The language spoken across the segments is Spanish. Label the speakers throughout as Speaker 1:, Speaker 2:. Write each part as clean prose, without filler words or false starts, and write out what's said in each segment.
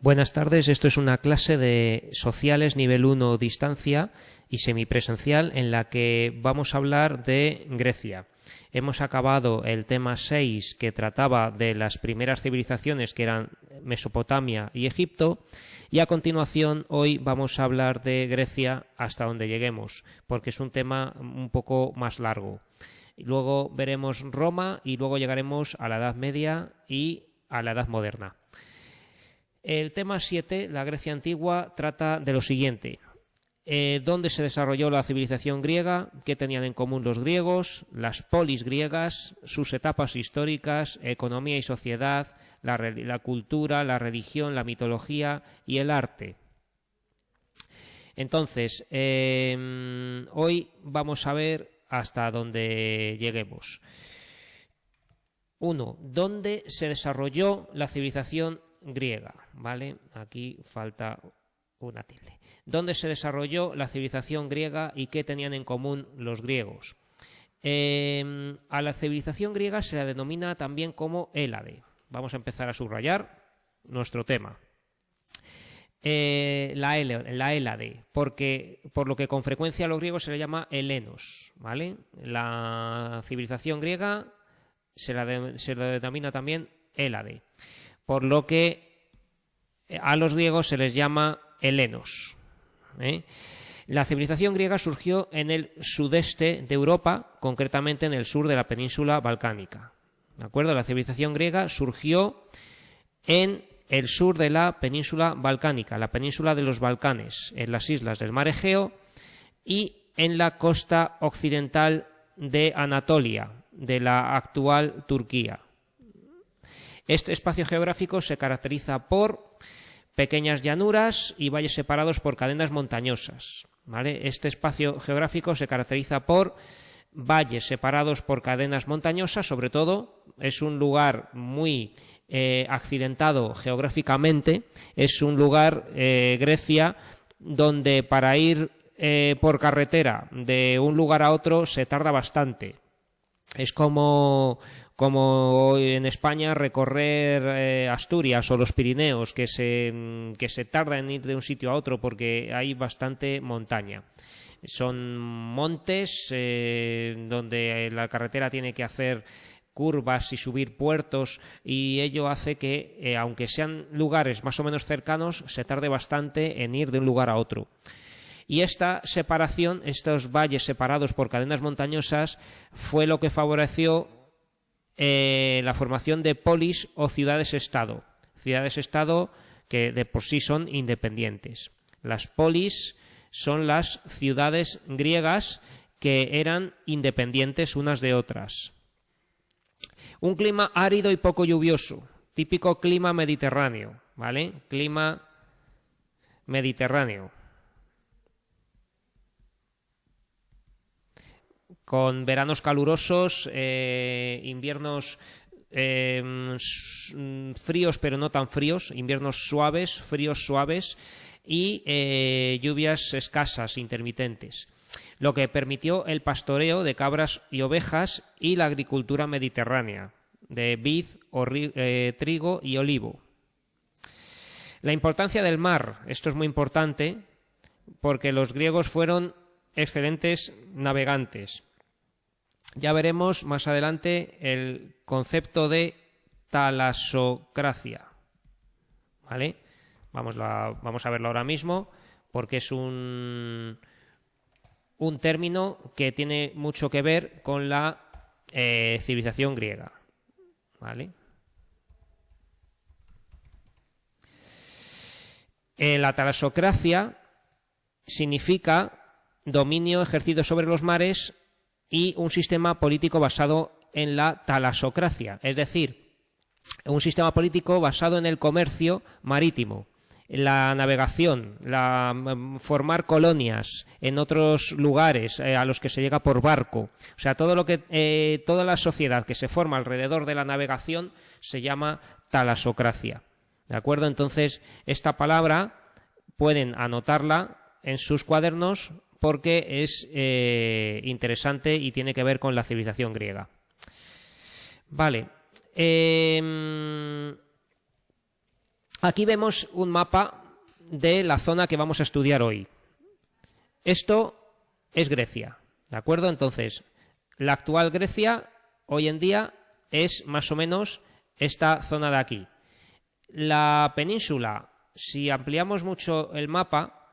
Speaker 1: Buenas tardes, esto es una clase de sociales nivel 1 distancia y semipresencial en la que vamos a hablar de Grecia. Hemos acabado el tema 6 que trataba de las primeras civilizaciones que eran Mesopotamia y Egipto y a continuación hoy vamos a hablar de Grecia hasta donde lleguemos porque es un tema un poco más largo. Luego veremos Roma y luego llegaremos a la Edad Media y a la Edad Moderna. El tema 7, la Grecia antigua, trata de lo siguiente. ¿Dónde se desarrolló la civilización griega? ¿Qué tenían en común los griegos? Las polis griegas, sus etapas históricas, economía y sociedad, la cultura, la religión, la mitología y el arte. Entonces, hoy vamos a ver hasta dónde lleguemos. 1. ¿Dónde se desarrolló la civilización griega? ¿Vale? Aquí falta una tilde. ¿Dónde se desarrolló la civilización griega y qué tenían en común los griegos? A la civilización griega se la denomina también como Hélade. Vamos a empezar a subrayar nuestro tema. La Hélade, porque por lo que con frecuencia a los griegos se le llama helenos, ¿vale? La civilización griega se la denomina también Hélade, por lo que a los griegos se les llama helenos. La civilización griega surgió en el sudeste de Europa, concretamente en el sur de la península balcánica. ¿De acuerdo? La civilización griega surgió en el sur de la península balcánica, la península de los Balcanes, en las islas del mar Egeo y en la costa occidental de Anatolia, de la actual Turquía. Este espacio geográfico se caracteriza por pequeñas llanuras y valles separados por cadenas montañosas, ¿vale? Este espacio geográfico se caracteriza por valles separados por cadenas montañosas, sobre todo es un lugar muy accidentado geográficamente, es un lugar, Grecia, donde para ir por carretera de un lugar a otro se tarda bastante. Es como en España recorrer Asturias o los Pirineos, que se tarda en ir de un sitio a otro porque hay bastante montaña. Son montes donde la carretera tiene que hacer curvas y subir puertos y ello hace que, aunque sean lugares más o menos cercanos, se tarde bastante en ir de un lugar a otro. Y esta separación, estos valles separados por cadenas montañosas, fue lo que favoreció la formación de polis o ciudades-estado. Ciudades-estado que de por sí son independientes. Las polis son las ciudades griegas que eran independientes unas de otras. Un clima árido y poco lluvioso, típico clima mediterráneo, ¿vale? Clima mediterráneo. Con veranos calurosos, inviernos fríos pero no tan fríos, inviernos suaves, fríos suaves y lluvias escasas, intermitentes, lo que permitió el pastoreo de cabras y ovejas y la agricultura mediterránea, de vid, trigo y olivo. La importancia del mar, esto es muy importante porque los griegos fueron excelentes navegantes. Ya veremos más adelante el concepto de talasocracia, ¿vale? Vamos a verlo ahora mismo porque es un término que tiene mucho que ver con la civilización griega, ¿vale? La talasocracia significa dominio ejercido sobre los mares y un sistema político basado en la talasocracia, es decir, un sistema político basado en el comercio marítimo, la navegación, formar colonias en otros lugares a los que se llega por barco. O sea, toda la sociedad que se forma alrededor de la navegación se llama talasocracia. ¿De acuerdo? Entonces, esta palabra pueden anotarla en sus cuadernos porque es interesante y tiene que ver con la civilización griega. Vale. Aquí vemos un mapa de la zona que vamos a estudiar hoy. Esto es Grecia, ¿de acuerdo? Entonces, la actual Grecia hoy en día es más o menos esta zona de aquí. La península, si ampliamos mucho el mapa,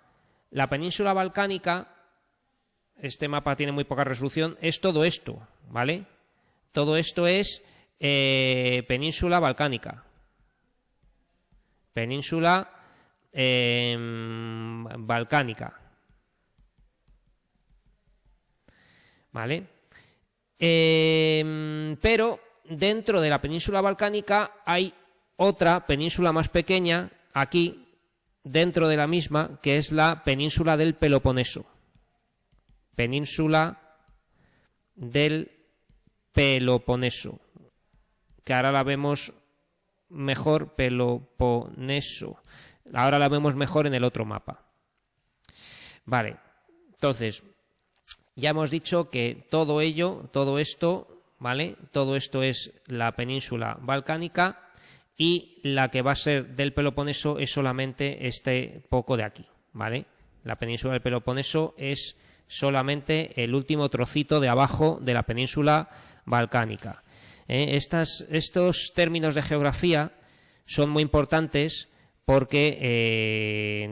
Speaker 1: la península balcánica, este mapa tiene muy poca resolución, es todo esto, ¿vale? Todo esto es península balcánica. Península balcánica. ¿Vale? Pero dentro de la península balcánica hay otra península más pequeña, aquí, dentro de la misma, que es la península del Peloponeso. Península del Peloponeso, que ahora la vemos mejor, Peloponeso. Ahora la vemos mejor en el otro mapa. Vale, entonces, ya hemos dicho que todo ello, todo esto, ¿vale? Todo esto es la península balcánica y la que va a ser del Peloponeso es solamente este poco de aquí, ¿vale? La península del Peloponeso es solamente el último trocito de abajo de la península balcánica. Estos términos de geografía son muy importantes porque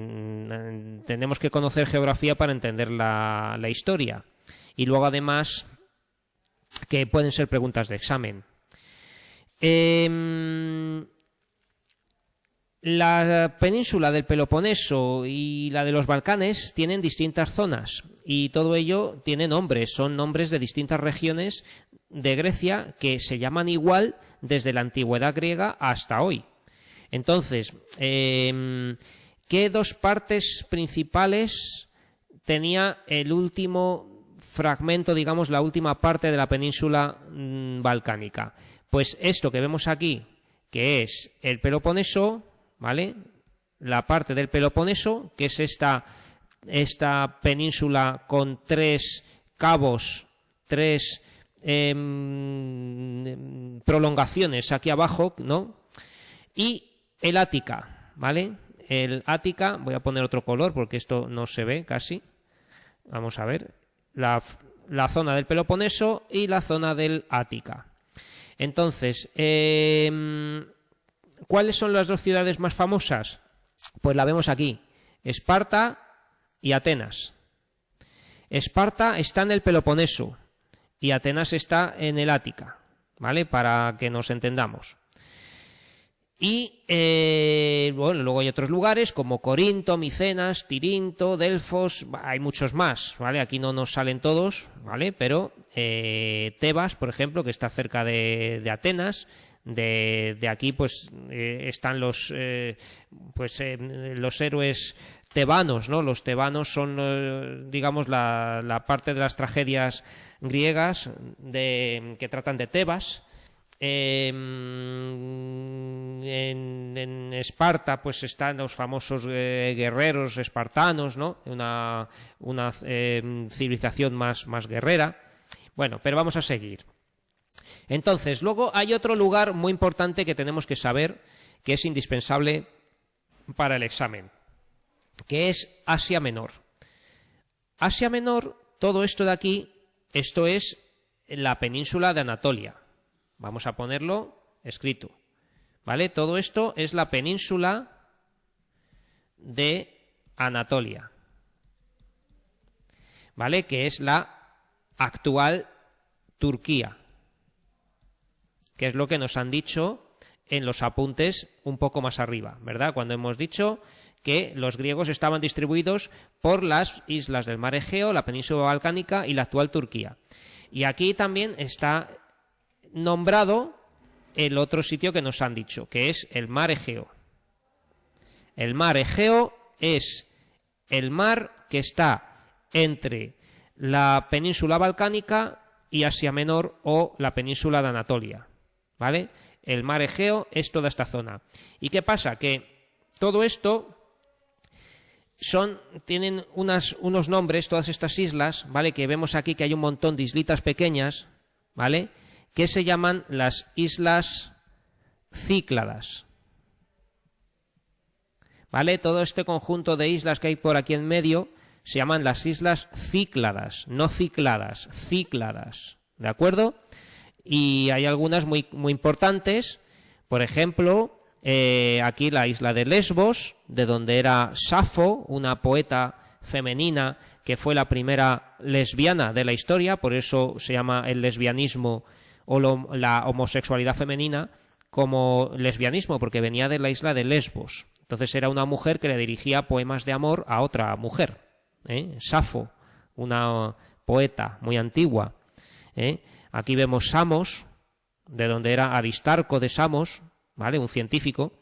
Speaker 1: tenemos que conocer geografía para entender la historia. Y luego, además, que pueden ser preguntas de examen. La península del Peloponeso y la de los Balcanes tienen distintas zonas y todo ello tiene nombres, son nombres de distintas regiones de Grecia que se llaman igual desde la antigüedad griega hasta hoy. Entonces, ¿qué dos partes principales tenía el último fragmento, digamos, la última parte de la península balcánica? Pues esto que vemos aquí, que es el Peloponeso, ¿vale? La parte del Peloponeso, que es esta península con tres cabos, tres prolongaciones aquí abajo, ¿no? Y el Ática, ¿vale? El Ática, voy a poner otro color porque esto no se ve casi. Vamos a ver. La zona del Peloponeso y la zona del Ática. Entonces, ¿cuáles son las dos ciudades más famosas? Pues la vemos aquí, Esparta y Atenas. Esparta está en el Peloponeso y Atenas está en el Ática, ¿vale? Para que nos entendamos. Y bueno, luego hay otros lugares como Corinto, Micenas, Tirinto, Delfos, hay muchos más, ¿vale? Aquí no nos salen todos, ¿vale? Pero Tebas, por ejemplo, que está cerca de Atenas, de aquí pues están los héroes tebanos, ¿no? Los tebanos son, digamos, la parte de las tragedias griegas que tratan de Tebas. En Esparta pues están los famosos guerreros espartanos, ¿no? Una civilización más guerrera. Bueno, pero vamos a seguir. Entonces, luego hay otro lugar muy importante que tenemos que saber, que es indispensable para el examen, que es Asia Menor. Asia Menor, todo esto de aquí, esto es la península de Anatolia. Vamos a ponerlo escrito, ¿vale? Todo esto es la península de Anatolia, ¿vale? Que es la actual Turquía, que es lo que nos han dicho en los apuntes un poco más arriba, ¿verdad? Cuando hemos dicho que los griegos estaban distribuidos por las islas del mar Egeo, la península balcánica y la actual Turquía. Y aquí también está nombrado el otro sitio que nos han dicho, que es el mar Egeo. El mar Egeo es el mar que está entre la península balcánica y Asia Menor o la península de Anatolia, ¿vale? El mar Egeo es toda esta zona. ¿Y qué pasa? Que todo esto tienen unos nombres, todas estas islas, ¿vale? Que vemos aquí que hay un montón de islitas pequeñas, ¿vale? Que se llaman las Islas Cícladas. ¿vale? Todo este conjunto de islas que hay por aquí en medio se llaman las islas Cícladas, no Cícladas, Cícladas, ¿de acuerdo? Y hay algunas muy, muy importantes, por ejemplo, aquí la isla de Lesbos, de donde era Safo, una poeta femenina que fue la primera lesbiana de la historia, por eso se llama el lesbianismo o la homosexualidad femenina como lesbianismo, porque venía de la isla de Lesbos. Entonces era una mujer que le dirigía poemas de amor a otra mujer. Safo, una poeta muy antigua. Aquí vemos Samos, de donde era Aristarco de Samos, ¿vale? Un científico.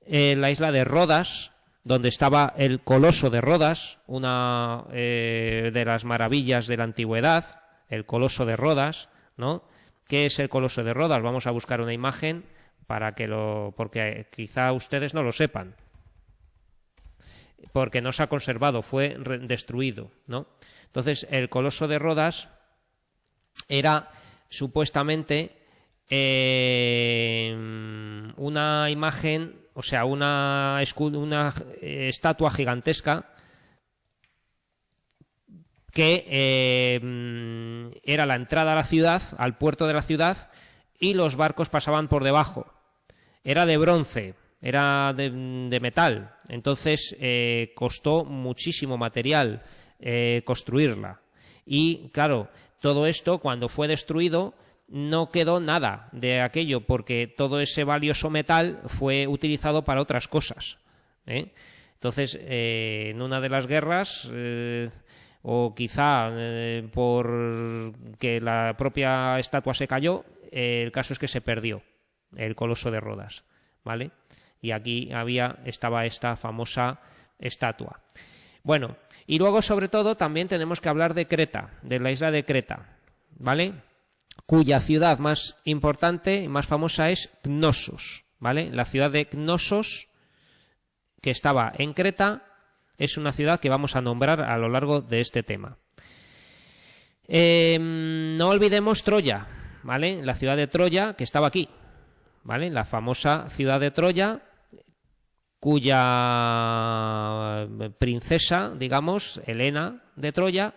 Speaker 1: La isla de Rodas, donde estaba el Coloso de Rodas, una de las maravillas de la antigüedad, el Coloso de Rodas, ¿no? ¿Qué es el Coloso de Rodas? Vamos a buscar una imagen porque quizá ustedes no lo sepan, porque no se ha conservado, fue destruido, ¿no? Entonces, el Coloso de Rodas era supuestamente una imagen, o sea, una estatua gigantesca que era la entrada a la ciudad, al puerto de la ciudad, y los barcos pasaban por debajo. Era de bronce, era de metal, entonces costó muchísimo material construirla. Y claro, todo esto cuando fue destruido no quedó nada de aquello, porque todo ese valioso metal fue utilizado para otras cosas. Entonces, en una de las guerras, o quizá por que la propia estatua se cayó, el caso es que se perdió el Coloso de Rodas, ¿vale? Y aquí estaba esta famosa estatua. Bueno, y luego sobre todo también tenemos que hablar de Creta, de la isla de Creta, ¿vale? Cuya ciudad más importante y más famosa es Cnosos, ¿vale? La ciudad de Cnosos, que estaba en Creta, es una ciudad que vamos a nombrar a lo largo de este tema. No olvidemos Troya, ¿vale? La ciudad de Troya, que estaba aquí, ¿vale? La famosa ciudad de Troya, cuya princesa, digamos, Helena de Troya,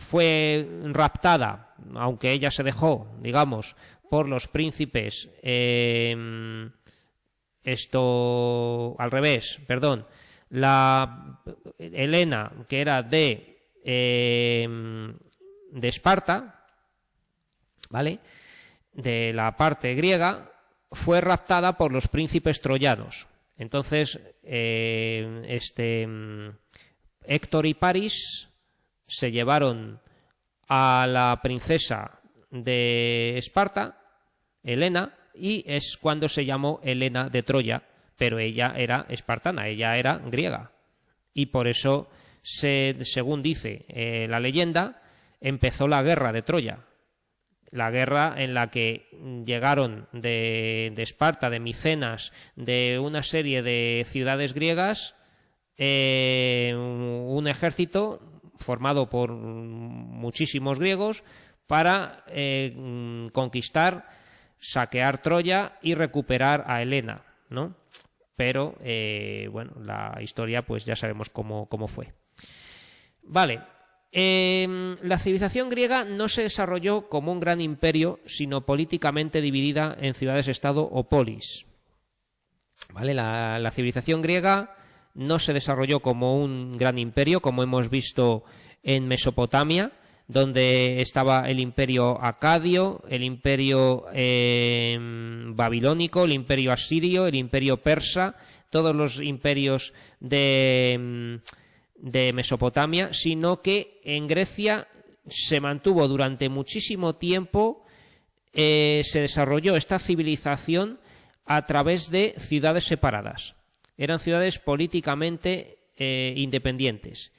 Speaker 1: fue raptada, aunque ella se dejó, digamos, por los príncipes, la Helena, que era de Esparta, ¿vale? De la parte griega, fue raptada por los príncipes troyanos. Entonces, Héctor y París se llevaron a la princesa de Esparta, Helena, y es cuando se llamó Helena de Troya, pero ella era espartana, ella era griega. Y por eso, según dice la leyenda, empezó la guerra de Troya. La guerra en la que llegaron de Esparta, de Micenas, de una serie de ciudades griegas, un ejército formado por muchísimos griegos para conquistar, saquear Troya y recuperar a Helena, ¿no? Pero, bueno, la historia pues ya sabemos cómo fue. Vale. La civilización griega no se desarrolló como un gran imperio, sino políticamente dividida en ciudades-estado o polis. ¿Vale? La civilización griega no se desarrolló como un gran imperio, como hemos visto en Mesopotamia, donde estaba el imperio acadio, el imperio babilónico, el imperio asirio, el imperio persa, todos los imperios de Mesopotamia, sino que en Grecia se mantuvo durante muchísimo tiempo, se desarrolló esta civilización a través de ciudades separadas. Eran ciudades políticamente independientes.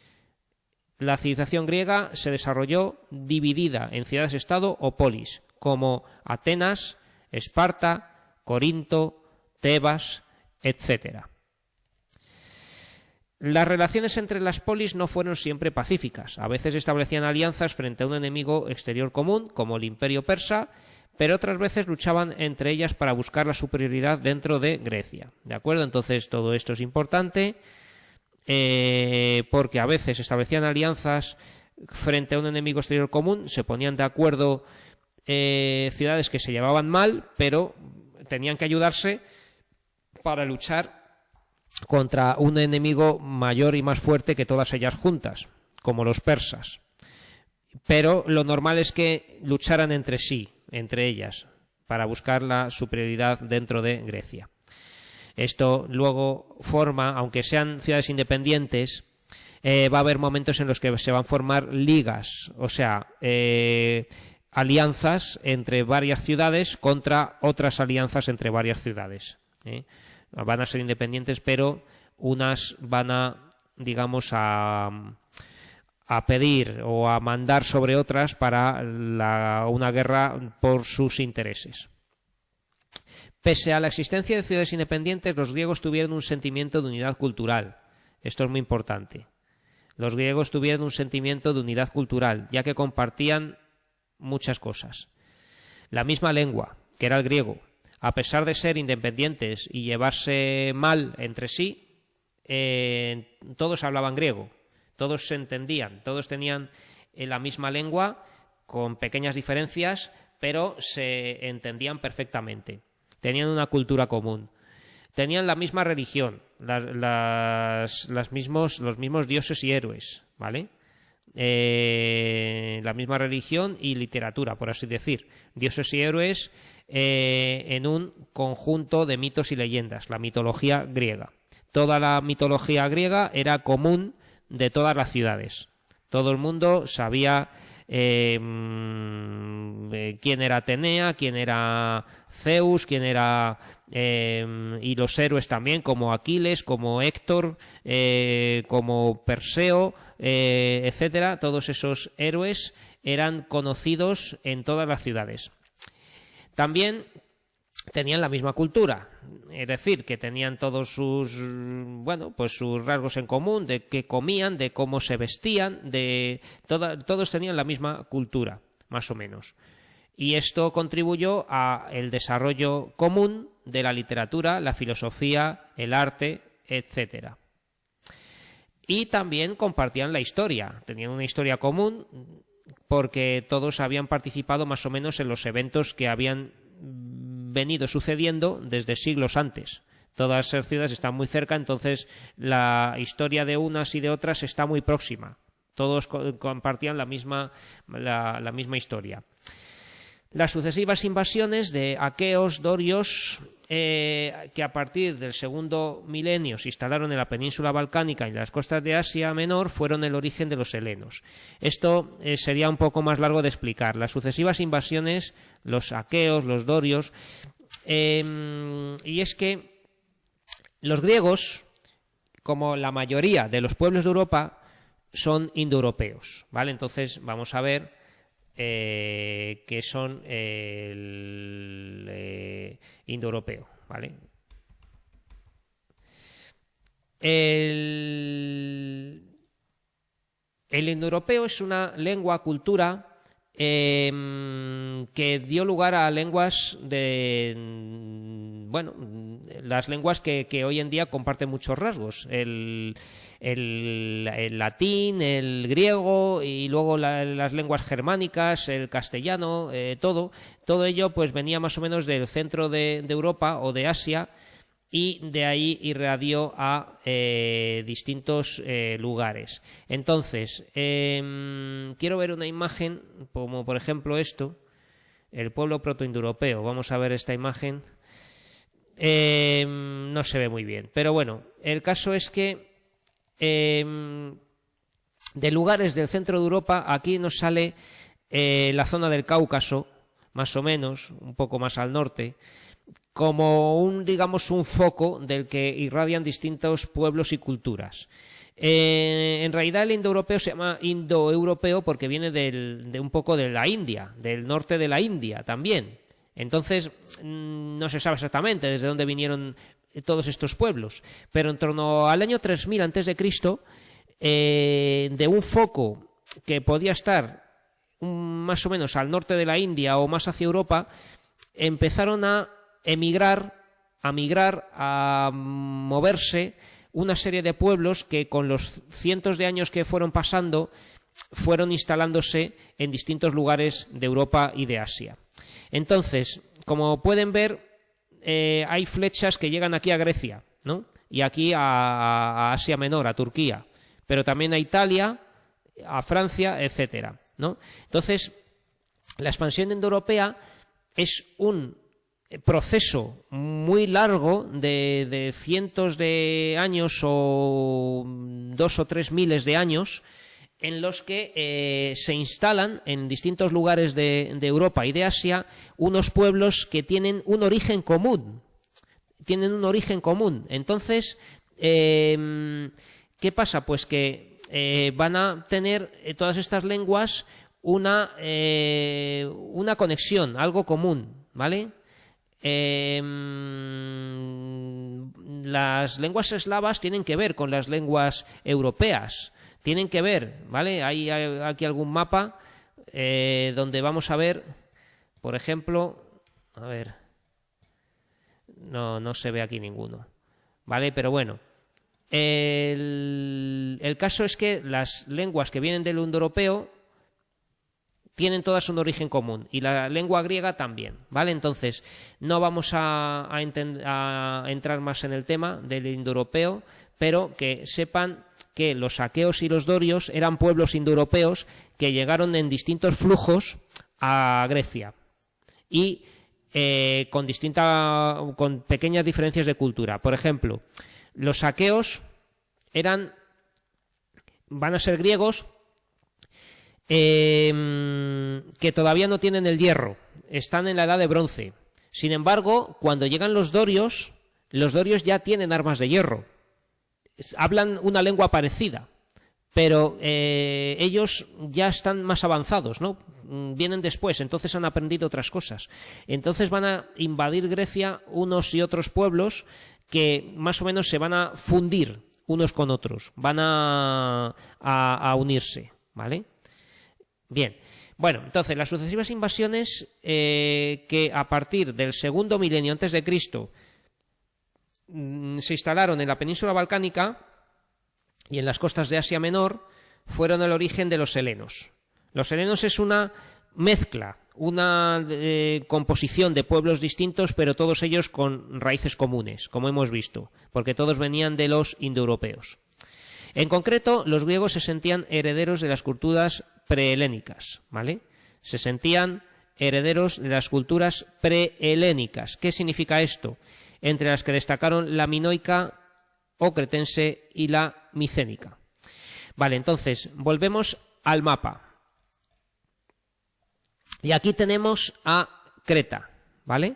Speaker 1: La civilización griega se desarrolló dividida en ciudades-estado o polis, como Atenas, Esparta, Corinto, Tebas, etc. Las relaciones entre las polis no fueron siempre pacíficas. A veces establecían alianzas frente a un enemigo exterior común, como el imperio persa, pero otras veces luchaban entre ellas para buscar la superioridad dentro de Grecia. ¿De acuerdo? Entonces todo esto es importante porque a veces establecían alianzas frente a un enemigo exterior común, se ponían de acuerdo ciudades que se llevaban mal, pero tenían que ayudarse para luchar contra un enemigo mayor y más fuerte que todas ellas juntas, como los persas. Pero lo normal es que lucharan entre sí, entre ellas, para buscar la superioridad dentro de Grecia. Esto luego forma, aunque sean ciudades independientes, va a haber momentos en los que se van a formar ligas, o sea, alianzas entre varias ciudades contra otras alianzas entre varias ciudades. Van a ser independientes, pero unas van a, digamos, a pedir o a mandar sobre otras para una guerra por sus intereses. Pese a la existencia de ciudades independientes, los griegos tuvieron un sentimiento de unidad cultural. Esto es muy importante. Los griegos tuvieron un sentimiento de unidad cultural, ya que compartían muchas cosas. La misma lengua, que era el griego, a pesar de ser independientes y llevarse mal entre sí, todos hablaban griego, todos se entendían, todos tenían la misma lengua, con pequeñas diferencias, pero se entendían perfectamente. Tenían una cultura común. Tenían la misma religión, los mismos dioses y héroes, ¿vale? La misma religión y literatura, por así decir. Dioses y héroes en un conjunto de mitos y leyendas, la mitología griega. Toda la mitología griega era común de todas las ciudades. Todo el mundo sabía quién era Atenea, quién era Zeus, quién era y los héroes también, como Aquiles, como Héctor, como Perseo, etcétera. Todos esos héroes eran conocidos en todas las ciudades. También tenían la misma cultura, es decir, que tenían todos sus rasgos en común, de qué comían, de cómo se vestían, todos tenían la misma cultura, más o menos. Y esto contribuyó al desarrollo común de la literatura, la filosofía, el arte, etcétera. Y también compartían la historia, tenían una historia común porque todos habían participado más o menos en los eventos que habían venido sucediendo desde siglos antes. Todas esas ciudades están muy cerca, entonces la historia de unas y de otras está muy próxima. Todos compartían la misma historia. Las sucesivas invasiones de aqueos, dorios, que a partir del segundo milenio se instalaron en la península balcánica y en las costas de Asia Menor, fueron el origen de los helenos. Esto sería un poco más largo de explicar. Las sucesivas invasiones, los aqueos, los dorios, y es que los griegos, como la mayoría de los pueblos de Europa, son indoeuropeos, ¿vale? Entonces vamos a ver que son el indoeuropeo, ¿vale? El indoeuropeo es una lengua, cultura que dio lugar a lenguas las lenguas que hoy en día comparten muchos rasgos, el latín, el griego y luego las lenguas germánicas, el castellano, todo ello pues venía más o menos del centro de Europa o de Asia, y de ahí irradió a distintos lugares. Entonces, quiero ver una imagen, como por ejemplo esto, el pueblo protoindoeuropeo. Vamos a ver esta imagen. No se ve muy bien, pero bueno, el caso es que de lugares del centro de Europa, aquí nos sale la zona del Cáucaso, más o menos, un poco más al norte, como un foco del que irradian distintos pueblos y culturas. En realidad el indoeuropeo se llama indoeuropeo porque viene de un poco de la India, del norte de la India también. Entonces no se sabe exactamente desde dónde vinieron todos estos pueblos, pero en torno al año 3000 a.C., de un foco que podía estar más o menos al norte de la India o más hacia Europa, empezaron a migrar, a moverse una serie de pueblos que con los cientos de años que fueron pasando fueron instalándose en distintos lugares de Europa y de Asia. Entonces, como pueden ver, hay flechas que llegan aquí a Grecia, ¿no? Y aquí a Asia Menor, a Turquía, pero también a Italia, a Francia, etcétera, ¿no? Entonces, la expansión indoeuropea es un proceso muy largo de cientos de años o 2 o 3 miles de años en los que se instalan en distintos lugares de Europa y de Asia unos pueblos que tienen un origen común. Entonces, ¿qué pasa? Pues que van a tener todas estas lenguas una conexión, algo común, ¿vale? Las lenguas eslavas tienen que ver con las lenguas europeas, tienen que ver, ¿vale? Hay aquí algún mapa donde vamos a ver, por ejemplo, a ver, no se ve aquí ninguno, ¿vale? Pero bueno, el caso es que las lenguas que vienen del indoeuropeo tienen todas un origen común, y la lengua griega también, ¿vale? Entonces, no vamos a entrar más en el tema del indoeuropeo, pero que sepan que los aqueos y los dorios eran pueblos indoeuropeos que llegaron en distintos flujos a Grecia y con pequeñas diferencias de cultura. Por ejemplo, los aqueos van a ser griegos que todavía no tienen el hierro, están en la edad de bronce. Sin embargo, cuando llegan los dorios ya tienen armas de hierro. Hablan una lengua parecida, pero ellos ya están más avanzados, ¿no? Vienen después, entonces han aprendido otras cosas. Entonces van a invadir Grecia unos y otros pueblos que más o menos se van a fundir unos con otros, van a unirse, ¿vale? Bien, bueno, entonces las sucesivas invasiones que a partir del segundo milenio antes de Cristo se instalaron en la península balcánica y en las costas de Asia Menor fueron el origen de los helenos. Los helenos es una mezcla, una composición de pueblos distintos, pero todos ellos con raíces comunes, como hemos visto, porque todos venían de los indoeuropeos. En concreto, los griegos se sentían herederos de las culturas prehelénicas, ¿vale? Se sentían herederos de las culturas prehelénicas. ¿Qué significa esto? Entre las que destacaron la minoica o cretense y la micénica. Vale, entonces, volvemos al mapa. Y aquí tenemos a Creta, ¿vale?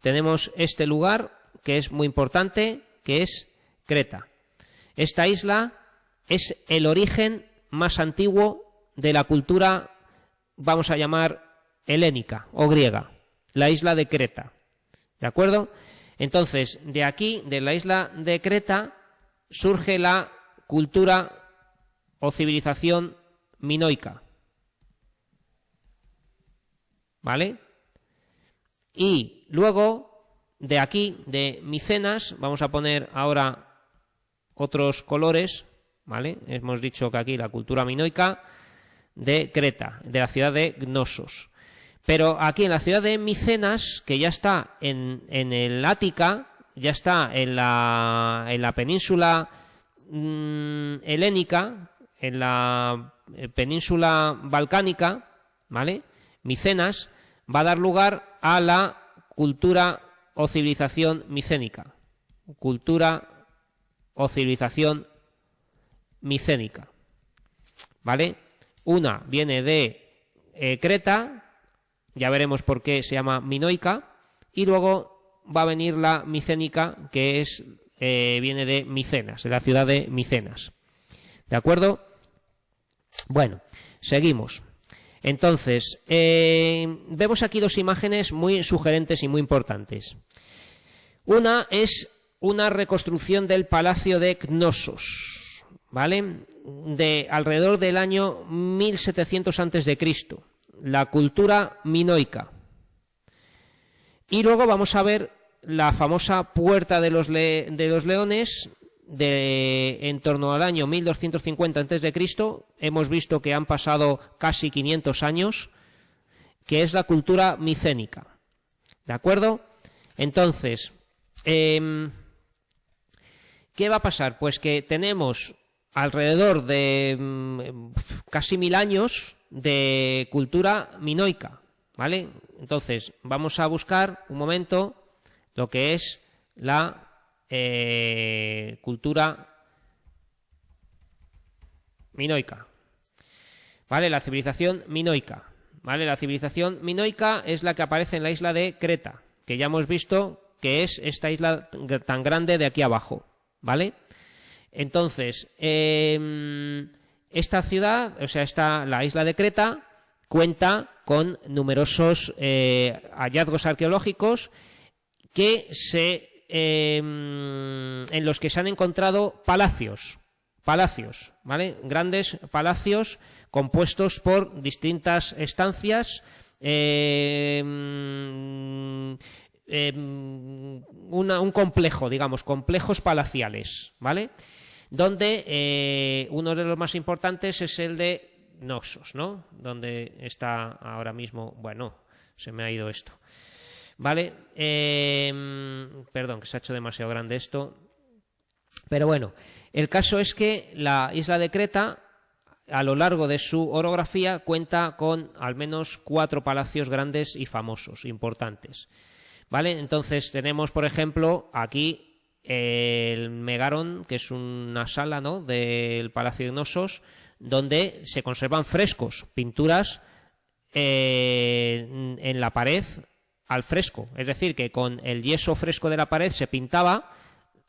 Speaker 1: Tenemos este lugar que es muy importante, que es Creta. Esta isla es el origen más antiguo de la cultura, vamos a llamar, helénica o griega, la isla de Creta. ¿De acuerdo? Entonces, de aquí, de la isla de Creta, surge la cultura o civilización minoica. ¿Vale? Y luego, de aquí, de Micenas, vamos a poner ahora otros colores, ¿vale? Hemos dicho que aquí la cultura minoica de Creta, de la ciudad de Gnosos. Pero aquí en la ciudad de Micenas, que ya está en el Ática, ya está en la península helénica, en la península balcánica, ¿vale? Micenas va a dar lugar a la cultura o civilización micénica. Cultura o civilización micénica, ¿vale? Una viene de Creta, ya veremos por qué se llama minoica, y luego va a venir la micénica, que viene de Micenas, de la ciudad de Micenas. ¿De acuerdo? Bueno, seguimos. Entonces, vemos aquí dos imágenes muy sugerentes y muy importantes. Una es una reconstrucción del palacio de Cnosos, ¿vale? De alrededor del año 1700 a.C. la cultura minoica. Y luego vamos a ver la famosa Puerta de los Leones en torno al año 1250 a.C. Hemos visto que han pasado casi 500 años, que es la cultura micénica. ¿De acuerdo? Entonces, ¿qué va a pasar? Pues que tenemos alrededor de casi 1000 años de cultura minoica, ¿vale? Entonces, vamos a buscar un momento lo que es la cultura minoica, ¿vale? La civilización minoica, ¿vale? La civilización minoica es la que aparece en la isla de Creta, que ya hemos visto que es esta isla tan grande de aquí abajo, ¿vale? Entonces, esta ciudad, o sea, la isla de Creta, cuenta con numerosos hallazgos arqueológicos en los que se han encontrado palacios, ¿vale? Grandes palacios compuestos por distintas estancias, un complejo, digamos, complejos palaciales, ¿vale? Donde uno de los más importantes es el de Noxos, ¿no? Donde está ahora mismo, bueno, se me ha ido esto, ¿vale? Perdón, que se ha hecho demasiado grande esto, pero bueno, el caso es que la isla de Creta, a lo largo de su orografía, cuenta con al menos 4 palacios grandes y famosos, importantes, ¿vale? Entonces tenemos, por ejemplo, aquí el Megaron, que es una sala, ¿no?, del Palacio de Knossos, donde se conservan frescos, pinturas en la pared al fresco. Es decir, que con el yeso fresco de la pared se pintaba,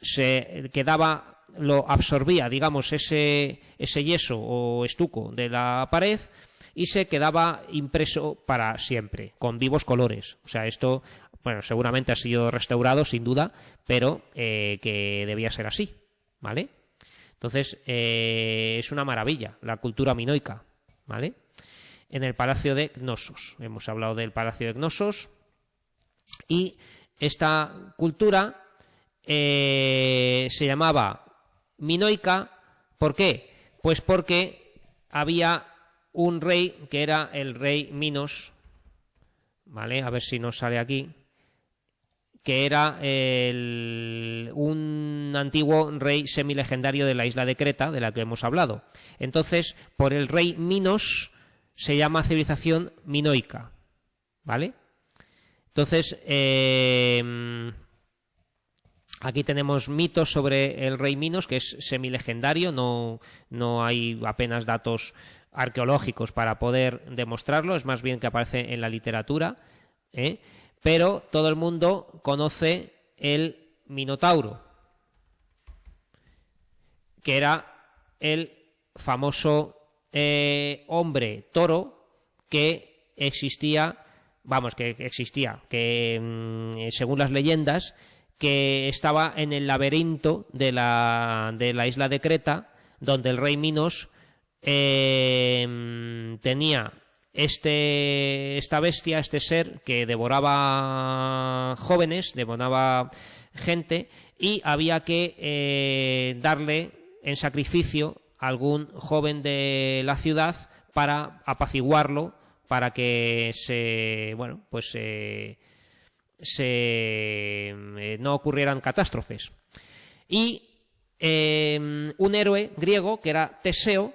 Speaker 1: se quedaba, lo absorbía, digamos, ese yeso o estuco de la pared y se quedaba impreso para siempre, con vivos colores. O sea, esto, bueno, seguramente ha sido restaurado, sin duda, pero que debía ser así, ¿vale? Entonces, es una maravilla la cultura minoica, ¿vale? En el Palacio de Knossos. Hemos hablado del Palacio de Knossos. Y esta cultura se llamaba minoica. ¿Por qué? Pues porque había un rey que era el rey Minos, ¿vale? A ver si nos sale aquí, que era un antiguo rey semilegendario de la isla de Creta, de la que hemos hablado. Entonces, por el rey Minos se llama civilización minoica, ¿vale? Entonces, aquí tenemos mitos sobre el rey Minos, que es semilegendario, no hay apenas datos arqueológicos para poder demostrarlo, es más bien que aparece en la literatura, pero todo el mundo conoce el Minotauro, que era el famoso hombre toro que existía, que según las leyendas, que estaba en el laberinto de la isla de Creta, donde el rey Minos tenía esta bestia, este ser que devoraba jóvenes, devoraba gente, y había que darle en sacrificio a algún joven de la ciudad para apaciguarlo, para que no ocurrieran catástrofes. Y un héroe griego, que era Teseo,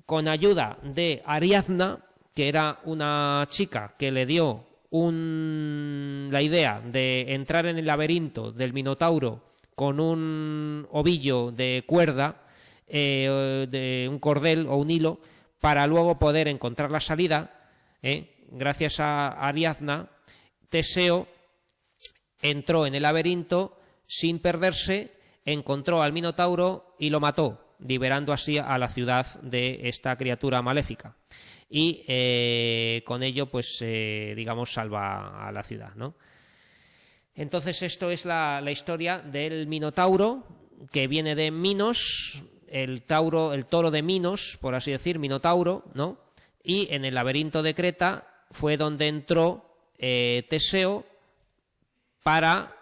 Speaker 1: con ayuda de Ariadna, que era una chica que le dio la idea de entrar en el laberinto del Minotauro con un ovillo de cuerda, de un cordel o un hilo, para luego poder encontrar la salida. Gracias a Ariadna, Teseo entró en el laberinto sin perderse, encontró al Minotauro y lo mató, liberando así a la ciudad de esta criatura maléfica. Y con ello, pues, digamos, salva a la ciudad, ¿no? Entonces, esto es la historia del Minotauro, que viene de Minos, el toro de Minos, por así decir, Minotauro, ¿no? y en el laberinto de Creta fue donde entró Teseo para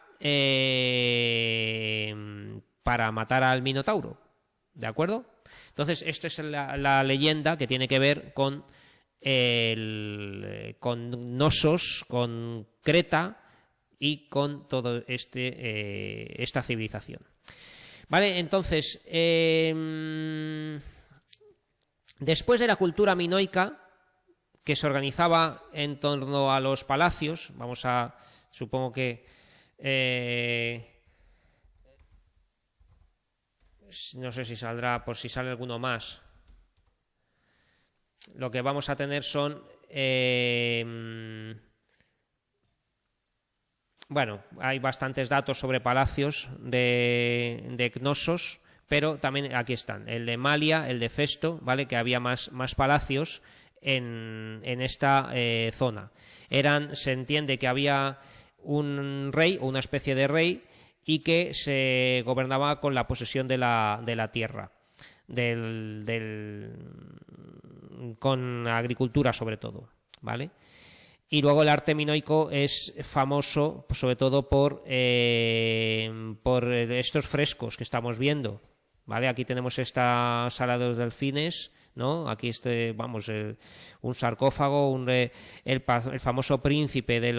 Speaker 1: matar al Minotauro, ¿de acuerdo? Entonces, esta es la leyenda que tiene que ver con Knossos, con Creta y con todo esta civilización. Vale, entonces, después de la cultura minoica, que se organizaba en torno a los palacios, supongo que no sé si saldrá, por si sale alguno más. Lo que vamos a tener son bueno, hay bastantes datos sobre palacios de Knossos, pero también aquí están, el de Malia, el de Festo, ¿vale? Que había más palacios en esta zona. Se entiende que había un rey o una especie de rey y que se gobernaba con la posesión de la tierra, con agricultura sobre todo, ¿vale? Y luego el arte minoico es famoso sobre todo por estos frescos que estamos viendo, ¿vale? Aquí tenemos esta sala de los delfines, ¿no? Aquí un sarcófago, el famoso príncipe de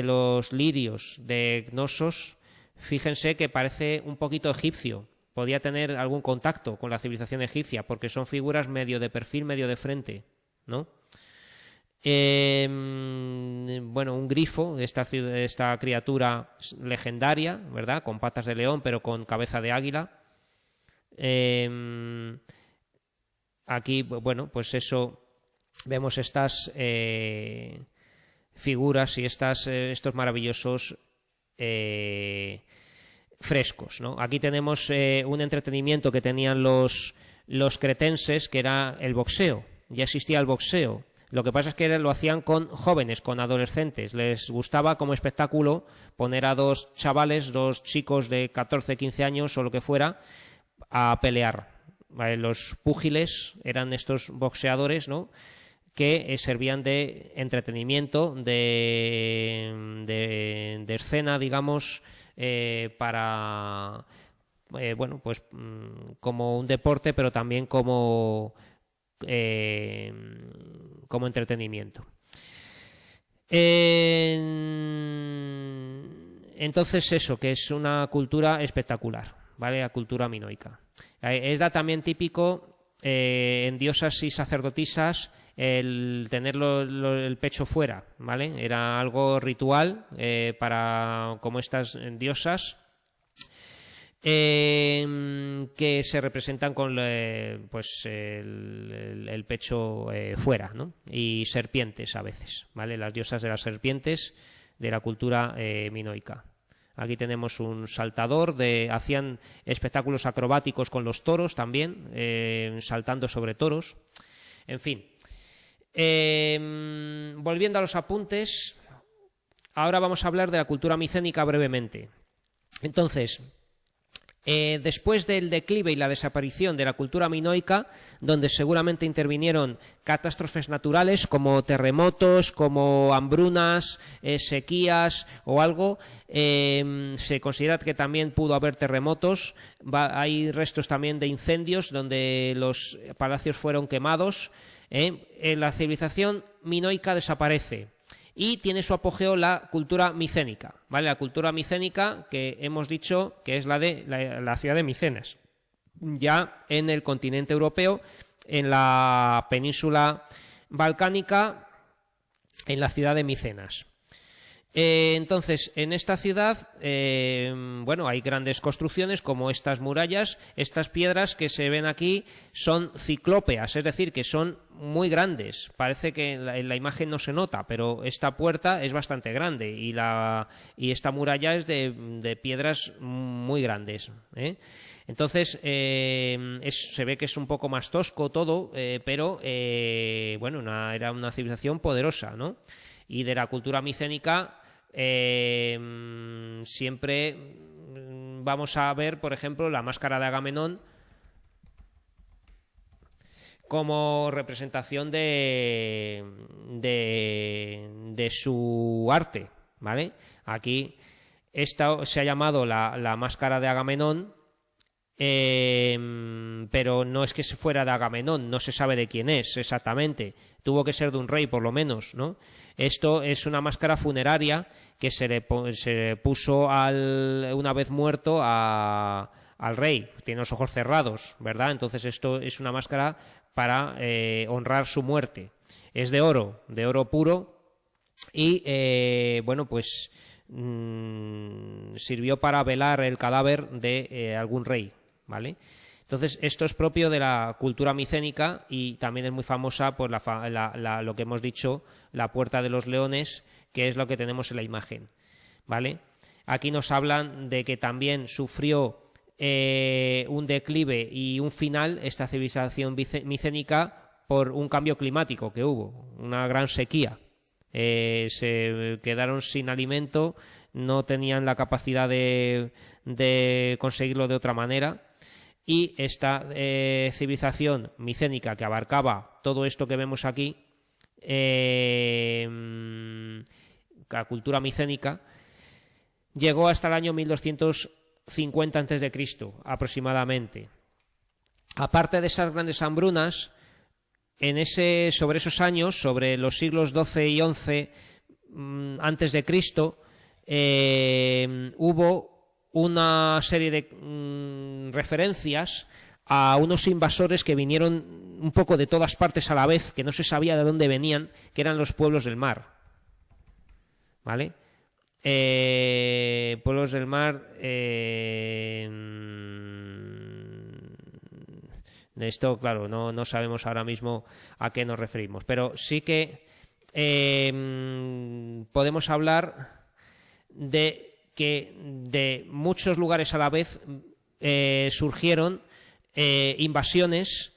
Speaker 1: los lirios de Knossos. Fíjense que parece un poquito egipcio, podía tener algún contacto con la civilización egipcia, porque son figuras medio de perfil, medio de frente, ¿no? Bueno, un grifo, esta criatura legendaria, ¿verdad? Con patas de león, pero con cabeza de águila. Aquí, bueno, pues eso, vemos estas figuras y estos maravillosos frescos, ¿no? Aquí tenemos un entretenimiento que tenían los cretenses, que era el boxeo. Ya existía el boxeo. Lo que pasa es que lo hacían con jóvenes, con adolescentes. Les gustaba como espectáculo poner a dos chicos de 14, 15 años o lo que fuera, a pelear. ¿Vale? Los púgiles eran estos boxeadores, ¿no? Que servían de entretenimiento, de escena, digamos, para, bueno, pues como un deporte, pero también como entretenimiento. Entonces eso, que es una cultura espectacular, ¿vale? La cultura minoica. Era también típico en diosas y sacerdotisas el tener el pecho fuera, ¿vale? Era algo ritual para como estas diosas que se representan con pues el pecho fuera, ¿no? Y serpientes a veces, ¿vale? Las diosas de las serpientes de la cultura minoica. Aquí tenemos un saltador, hacían espectáculos acrobáticos con los toros también, saltando sobre toros. En fin, volviendo a los apuntes, ahora vamos a hablar de la cultura micénica brevemente. Entonces, después del declive y la desaparición de la cultura minoica, donde seguramente intervinieron catástrofes naturales como terremotos, como hambrunas, sequías o algo, se considera que también pudo haber terremotos. Hay restos también de incendios donde los palacios fueron quemados. La civilización minoica desaparece. Y tiene su apogeo la cultura micénica, ¿vale? La cultura micénica que hemos dicho que es la de la ciudad de Micenas, ya en el continente europeo, en la península balcánica, en la ciudad de Micenas. Entonces, en esta ciudad, bueno, hay grandes construcciones como estas murallas. Estas piedras que se ven aquí son ciclópeas, es decir, que son muy grandes. Parece que en la imagen no se nota, pero esta puerta es bastante grande y esta muralla es de piedras muy grandes, ¿eh? Entonces, se ve que es un poco más tosco todo, pero bueno, era una civilización poderosa, ¿no? Y de la cultura micénica siempre vamos a ver, por ejemplo, la máscara de Agamenón, como representación de su arte, ¿vale? Aquí esta se ha llamado la máscara de Agamenón, pero no es que fuera de Agamenón, no se sabe de quién es exactamente, tuvo que ser de un rey por lo menos, ¿no? Esto es una máscara funeraria que se le puso una vez muerto al rey, tiene los ojos cerrados, ¿verdad? Entonces esto es una máscara para honrar su muerte. Es de oro puro y, bueno, pues sirvió para velar el cadáver de algún rey, ¿vale? Entonces esto es propio de la cultura micénica y también es muy famosa por lo que hemos dicho, la Puerta de los Leones, que es lo que tenemos en la imagen, ¿vale? Aquí nos hablan de que también sufrió un declive y un final esta civilización micénica por un cambio climático que hubo, una gran sequía. Se quedaron sin alimento, no tenían la capacidad de conseguirlo de otra manera, y esta civilización micénica que abarcaba todo esto que vemos aquí, la cultura micénica, llegó hasta el año 1250 a.C. aproximadamente. Aparte de esas grandes hambrunas, sobre esos años, sobre los siglos XII y XI antes de Cristo, hubo una serie de referencias a unos invasores que vinieron un poco de todas partes a la vez, que no se sabía de dónde venían, que eran los pueblos del mar, ¿vale? Pueblos del mar, de esto, claro, no sabemos ahora mismo a qué nos referimos, pero sí que podemos hablar de que de muchos lugares a la vez surgieron invasiones,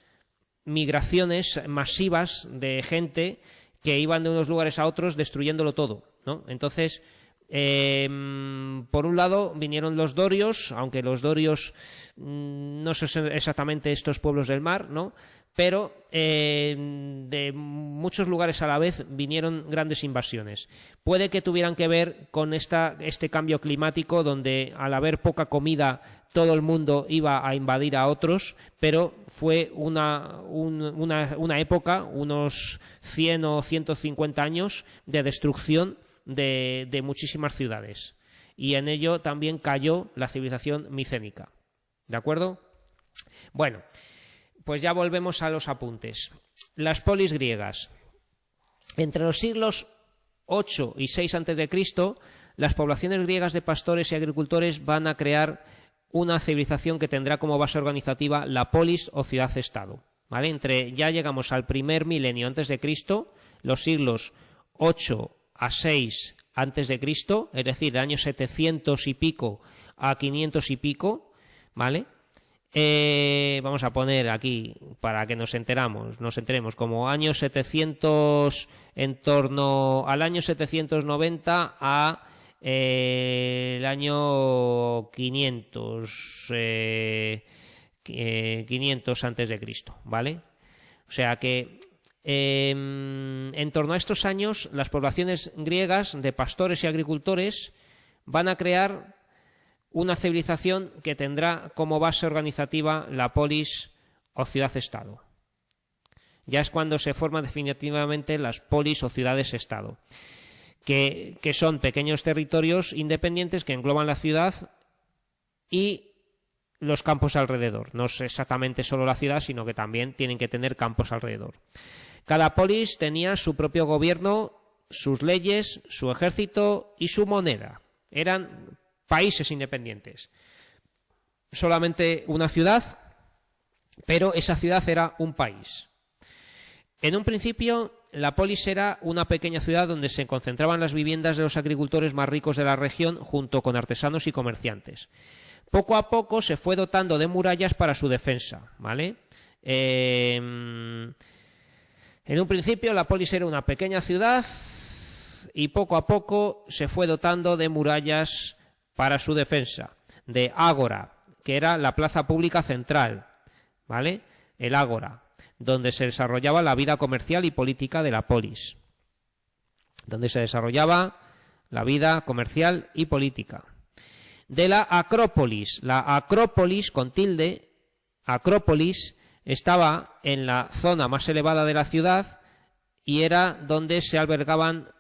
Speaker 1: migraciones masivas de gente que iban de unos lugares a otros destruyéndolo todo, ¿no? Entonces, por un lado vinieron los dorios, aunque los dorios no son exactamente estos pueblos del mar, ¿no? Pero de muchos lugares a la vez vinieron grandes invasiones. Puede que tuvieran que ver con este cambio climático, donde al haber poca comida todo el mundo iba a invadir a otros, pero fue una época, unos 100 o 150 años de destrucción de muchísimas ciudades. Y en ello también cayó la civilización micénica. ¿De acuerdo? Bueno, pues ya volvemos a los apuntes. Las polis griegas. Entre los siglos 8 y 6 a.C., las poblaciones griegas de pastores y agricultores van a crear una civilización que tendrá como base organizativa la polis o ciudad-estado, ¿vale? Ya llegamos al primer milenio antes de Cristo, los siglos 8 a 6 antes de Cristo, es decir, de años 700 y pico a 500 y pico, ¿vale? Vamos a poner aquí para que nos enteremos como años 700, en torno al año 790 a el año 500 antes de Cristo, ¿vale? O sea que en torno a estos años las poblaciones griegas de pastores y agricultores van a crear una civilización que tendrá como base organizativa la polis o ciudad-estado. Ya es cuando se forman definitivamente las polis o ciudades-estado, que son pequeños territorios independientes que engloban la ciudad y los campos alrededor. No es exactamente solo la ciudad, sino que también tienen que tener campos alrededor. Cada polis tenía su propio gobierno, sus leyes, su ejército y su moneda. Eran países independientes. Solamente una ciudad, pero esa ciudad era un país. En un principio, la polis era una pequeña ciudad donde se concentraban las viviendas de los agricultores más ricos de la región junto con artesanos y comerciantes. Poco a poco se fue dotando de murallas para su defensa, ¿vale? En un principio la polis era una pequeña ciudad y poco a poco se fue dotando de murallas para su defensa, de ágora, que era la plaza pública central, ¿vale? El ágora. donde se desarrollaba la vida comercial y política de la polis. Donde se desarrollaba la vida comercial y política. De la Acrópolis. La Acrópolis, con tilde, Acrópolis, estaba en la zona más elevada de la ciudad y era donde se albergaban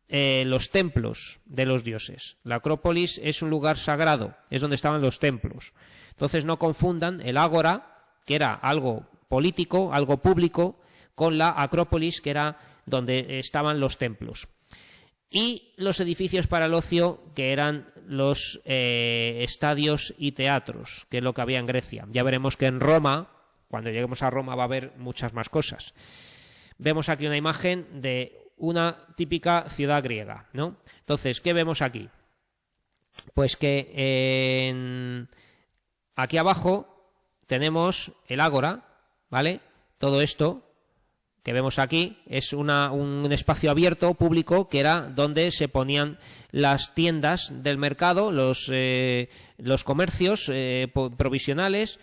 Speaker 1: los templos de los dioses. La Acrópolis es un lugar sagrado, es donde estaban los templos. Entonces no confundan el ágora, que era algo político, algo público, con la Acrópolis, que era donde estaban los templos. Y los edificios para el ocio, que eran los estadios y teatros, que es lo que había en Grecia. Ya veremos que en Roma, cuando lleguemos a Roma, va a haber muchas más cosas. Vemos aquí una imagen de una típica ciudad griega, ¿no? Entonces, ¿qué vemos aquí? Pues que aquí abajo tenemos el ágora, ¿vale? Todo esto que vemos aquí es un espacio abierto, público, que era donde se ponían las tiendas del mercado, los comercios provisionales,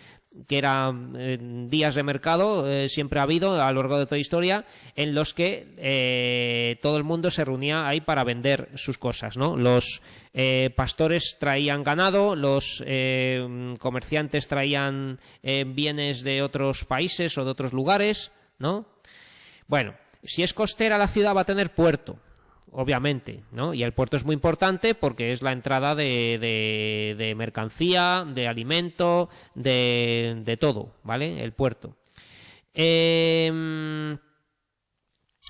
Speaker 1: que eran días de mercado, siempre ha habido a lo largo de toda la historia, en los que todo el mundo se reunía ahí para vender sus cosas, ¿no? Los pastores traían ganado, los comerciantes traían bienes de otros países o de otros lugares, ¿no? Bueno, si es costera la ciudad va a tener puerto, obviamente, ¿no? Y el puerto es muy importante porque es la entrada de mercancía, de alimento, de todo, ¿vale? El puerto.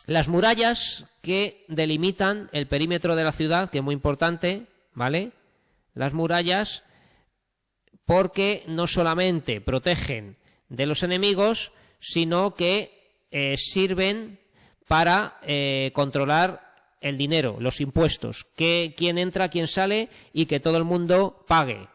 Speaker 1: Las murallas que delimitan el perímetro de la ciudad, que es muy importante, ¿vale? Las murallas, porque no solamente protegen de los enemigos, sino que sirven para controlar el dinero, los impuestos, quién entra, quién sale y que todo el mundo pague,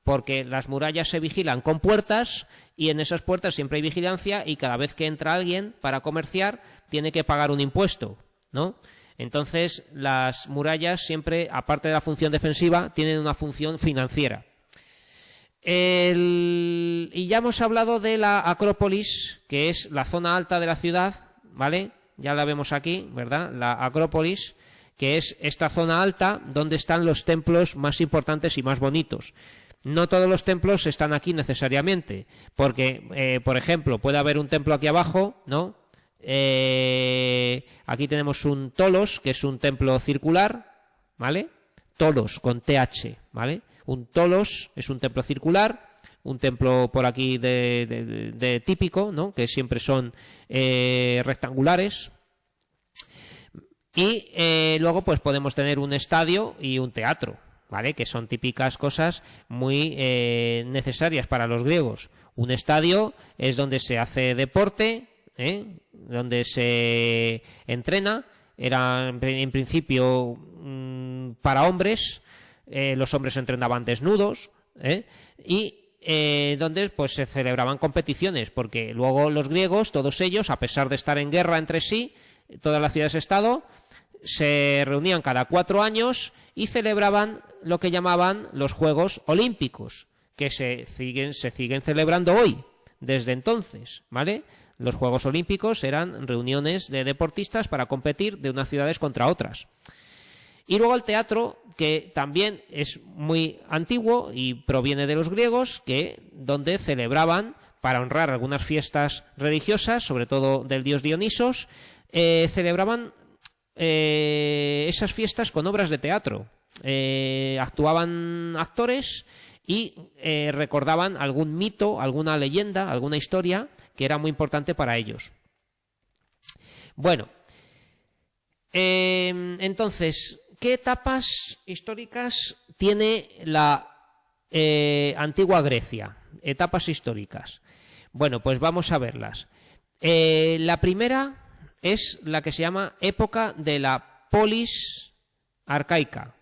Speaker 1: porque las murallas se vigilan con puertas y en esas puertas siempre hay vigilancia y cada vez que entra alguien para comerciar tiene que pagar un impuesto, ¿no? Entonces las murallas siempre, aparte de la función defensiva, tienen una función financiera. Y ya hemos hablado de la Acrópolis, que es la zona alta de la ciudad, ¿vale? Ya la vemos aquí, ¿verdad? La Acrópolis, que es esta zona alta donde están los templos más importantes y más bonitos. No todos los templos están aquí necesariamente, porque, por ejemplo, puede haber un templo aquí abajo, ¿no? Aquí tenemos un Tolos, que es un templo circular, ¿vale? Tolos, con TH, ¿vale? Un Tolos es un templo circular, un templo por aquí de típico, ¿no? Que siempre son rectangulares. Y luego pues podemos tener un estadio y un teatro, ¿vale? Que son típicas cosas muy necesarias para los griegos. Un estadio es donde se hace deporte, donde se entrena. Era en principio para hombres. Los hombres entrenaban desnudos, y donde pues se celebraban competiciones, porque luego los griegos, todos ellos, a pesar de estar en guerra entre sí, todas las ciudades-estado, se reunían cada 4 años y celebraban lo que llamaban los Juegos Olímpicos, que se siguen celebrando hoy, desde entonces, ¿vale? Los Juegos Olímpicos eran reuniones de deportistas para competir de unas ciudades contra otras. Y luego el teatro, que también es muy antiguo y proviene de los griegos, donde celebraban, para honrar algunas fiestas religiosas, sobre todo del dios Dionisos, celebraban esas fiestas con obras de teatro. Actuaban actores y recordaban algún mito, alguna leyenda, alguna historia que era muy importante para ellos. Bueno, entonces, ¿qué etapas históricas tiene la antigua Grecia? Etapas históricas. Bueno, pues vamos a verlas. La primera es la que se llama época de la polis arcaica,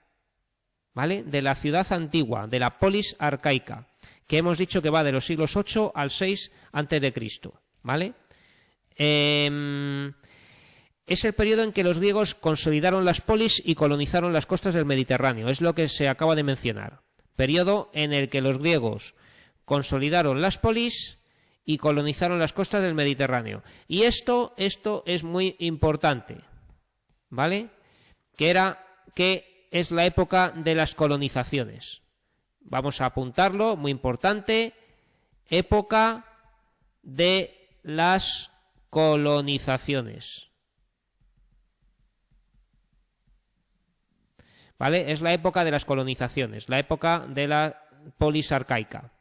Speaker 1: ¿vale? De la ciudad antigua, de la polis arcaica, que hemos dicho que va de los siglos 8 al 6 a.C., ¿vale? Es el periodo en que los griegos consolidaron las polis y colonizaron las costas del Mediterráneo. Es lo que se acaba de mencionar. Periodo en el que los griegos consolidaron las polis y colonizaron las costas del Mediterráneo. Y esto es muy importante, ¿vale? Que es la época de las colonizaciones. Vamos a apuntarlo, muy importante, época de las colonizaciones. ¿Vale? Es la época de las colonizaciones, la época de la polis arcaica.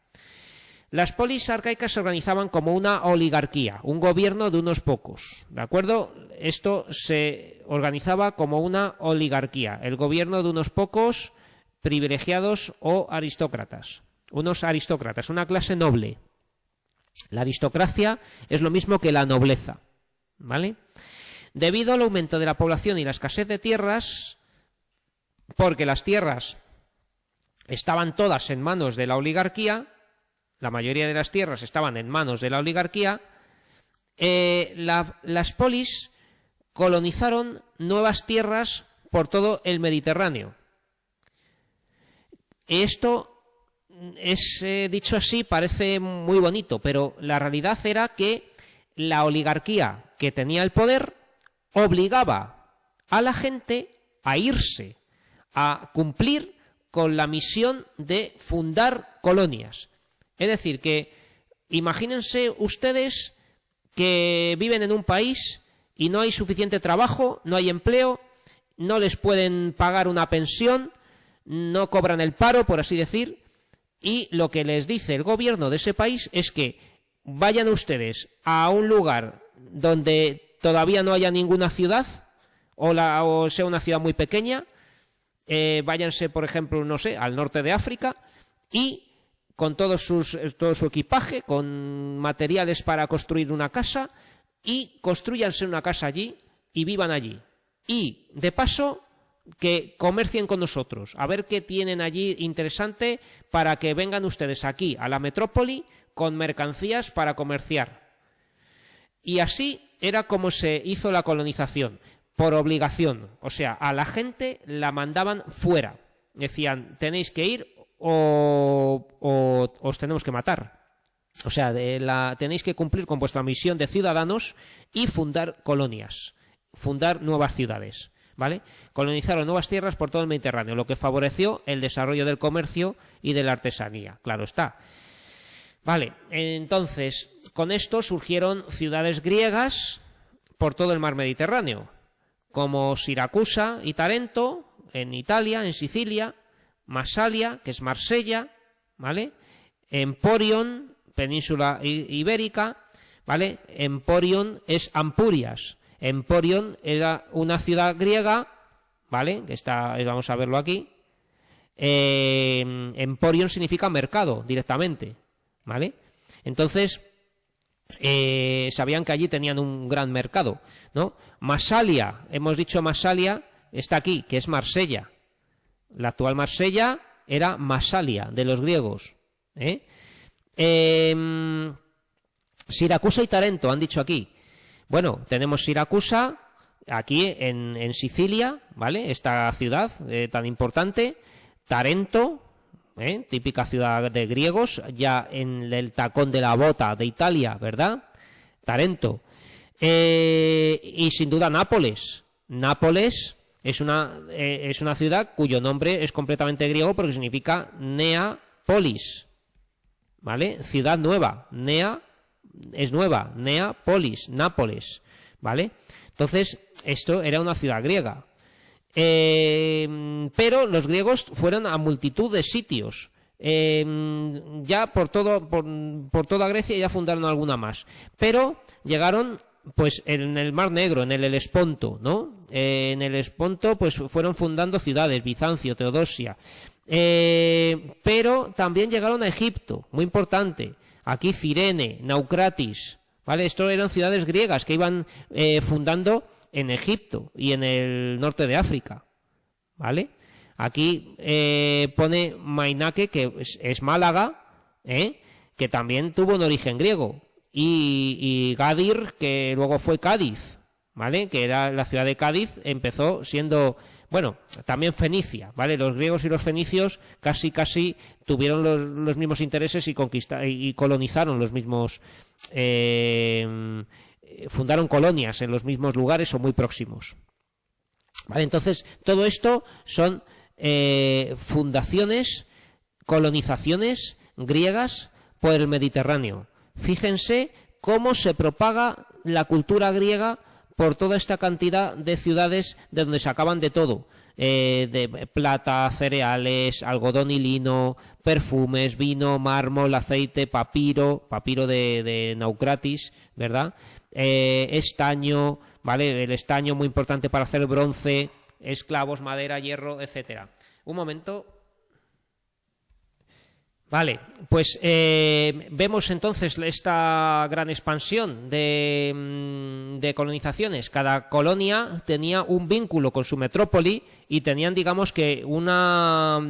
Speaker 1: Las polis arcaicas se organizaban como una oligarquía, un gobierno de unos pocos, ¿de acuerdo? Esto se organizaba como una oligarquía, el gobierno de unos pocos privilegiados o aristócratas. Unos aristócratas, una clase noble. La aristocracia es lo mismo que la nobleza, ¿vale? Debido al aumento de la población y la escasez de tierras, porque las tierras estaban todas en manos de la oligarquía, la mayoría de las tierras estaban en manos de la oligarquía, las polis colonizaron nuevas tierras por todo el Mediterráneo. Esto dicho así parece muy bonito, pero la realidad era que la oligarquía que tenía el poder obligaba a la gente a irse, a cumplir con la misión de fundar colonias. Es decir, que imagínense ustedes que viven en un país y no hay suficiente trabajo, no hay empleo, no les pueden pagar una pensión, no cobran el paro, por así decir, y lo que les dice el gobierno de ese país es que vayan ustedes a un lugar donde todavía no haya ninguna ciudad, o sea una ciudad muy pequeña, váyanse, por ejemplo, no sé, al norte de África, y con todo su equipaje, con materiales para construir una casa, y construyanse una casa allí y vivan allí. Y, de paso, que comercien con nosotros, a ver qué tienen allí interesante para que vengan ustedes aquí, a la metrópoli, con mercancías para comerciar. Y así era como se hizo la colonización, por obligación. O sea, a la gente la mandaban fuera. Decían, tenéis que ir o os tenemos que matar. O sea, tenéis que cumplir con vuestra misión de ciudadanos y fundar colonias, fundar nuevas ciudades, ¿vale? Colonizaron nuevas tierras por todo el Mediterráneo, lo que favoreció el desarrollo del comercio y de la artesanía, claro está. Vale, entonces, con esto surgieron ciudades griegas por todo el mar Mediterráneo, como Siracusa y Tarento, en Italia, en Sicilia, Masalia, que es Marsella, ¿vale? Emporion, península ibérica, ¿vale? Emporion es Ampurias. Emporion era una ciudad griega, ¿vale? Que está, vamos a verlo aquí. Emporion significa mercado, directamente, ¿vale? Entonces, sabían que allí tenían un gran mercado, ¿no? Masalia, hemos dicho Masalia, está aquí, que es Marsella. La actual Marsella era Masalia, de los griegos. Siracusa y Tarento, han dicho aquí. Bueno, tenemos Siracusa, aquí en Sicilia, ¿vale? Esta ciudad tan importante. Tarento, típica ciudad de griegos, ya en el tacón de la bota de Italia, ¿verdad? Tarento. Y sin duda Nápoles. Nápoles es una ciudad cuyo nombre es completamente griego porque significa Nea Polis, ¿vale? Ciudad nueva. Nea es nueva. Nea Polis, Nápoles, ¿vale? Entonces, esto era una ciudad griega. Pero los griegos fueron a multitud de sitios. Ya por toda Grecia ya fundaron alguna más. Pero llegaron pues en el Mar Negro, en el Helesponto, ¿no? En el Helesponto pues fueron fundando ciudades, Bizancio, Teodosia. Pero también llegaron a Egipto, muy importante. Aquí Cirene, Naucratis, ¿vale? Esto eran ciudades griegas que iban fundando en Egipto y en el norte de África, ¿vale? Aquí pone Mainake, que es Málaga, que también tuvo un origen griego. Y Gadir, que luego fue Cádiz, ¿vale? Que era la ciudad de Cádiz, empezó siendo bueno, también Fenicia, ¿vale? Los griegos y los fenicios casi tuvieron los mismos intereses y colonizaron los mismos, fundaron colonias en los mismos lugares o muy próximos. ¿Vale? Entonces, todo esto son fundaciones, colonizaciones griegas por el Mediterráneo. Fíjense cómo se propaga la cultura griega por toda esta cantidad de ciudades de donde sacaban de todo, de plata, cereales, algodón y lino, perfumes, vino, mármol, aceite, papiro de Naucratis, ¿verdad? Estaño, ¿vale? El estaño muy importante para hacer bronce, esclavos, madera, hierro, etcétera. Un momento. Vale, pues vemos entonces esta gran expansión de colonizaciones. Cada colonia tenía un vínculo con su metrópoli y tenían, digamos, que una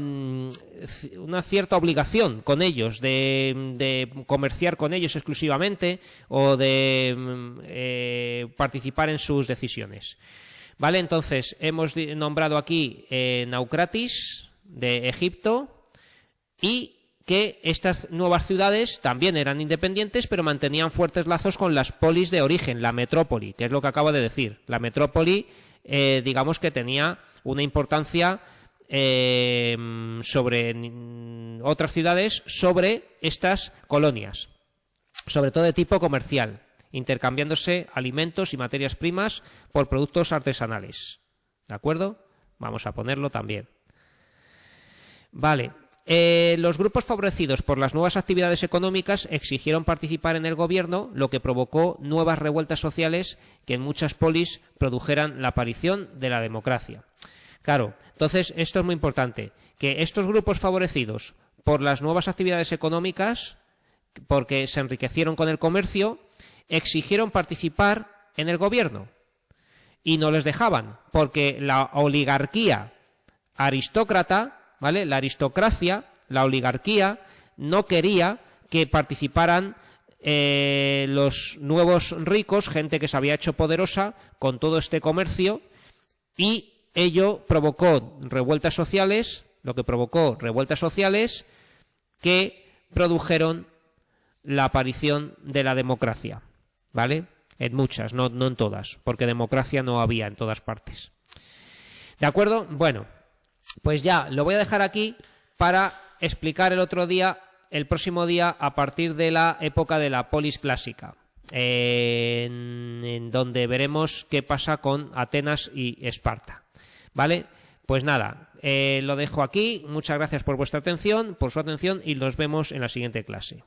Speaker 1: cierta obligación con ellos de comerciar con ellos exclusivamente o de participar en sus decisiones. Vale, entonces hemos nombrado aquí Naucratis de Egipto y que estas nuevas ciudades también eran independientes, pero mantenían fuertes lazos con las polis de origen, la metrópoli, que es lo que acabo de decir. La metrópoli, digamos que tenía una importancia sobre otras ciudades, sobre estas colonias, sobre todo de tipo comercial, intercambiándose alimentos y materias primas por productos artesanales. ¿De acuerdo? Vamos a ponerlo también. Vale. Los grupos favorecidos por las nuevas actividades económicas exigieron participar en el gobierno, lo que provocó nuevas revueltas sociales que en muchas polis produjeran la aparición de la democracia. Claro, entonces esto es muy importante, que estos grupos favorecidos por las nuevas actividades económicas, porque se enriquecieron con el comercio, exigieron participar en el gobierno y no les dejaban, porque la oligarquía aristócrata, ¿vale? La aristocracia, la oligarquía, no quería que participaran los nuevos ricos, gente que se había hecho poderosa con todo este comercio, y ello provocó revueltas sociales, que produjeron la aparición de la democracia, ¿vale? En muchas, no en todas, porque democracia no había en todas partes. ¿De acuerdo? Bueno, pues ya lo voy a dejar aquí para explicar el próximo día a partir de la época de la polis clásica, en donde veremos qué pasa con Atenas y Esparta. ¿Vale? Pues nada, lo dejo aquí. Muchas gracias por vuestra atención, por su atención, y nos vemos en la siguiente clase.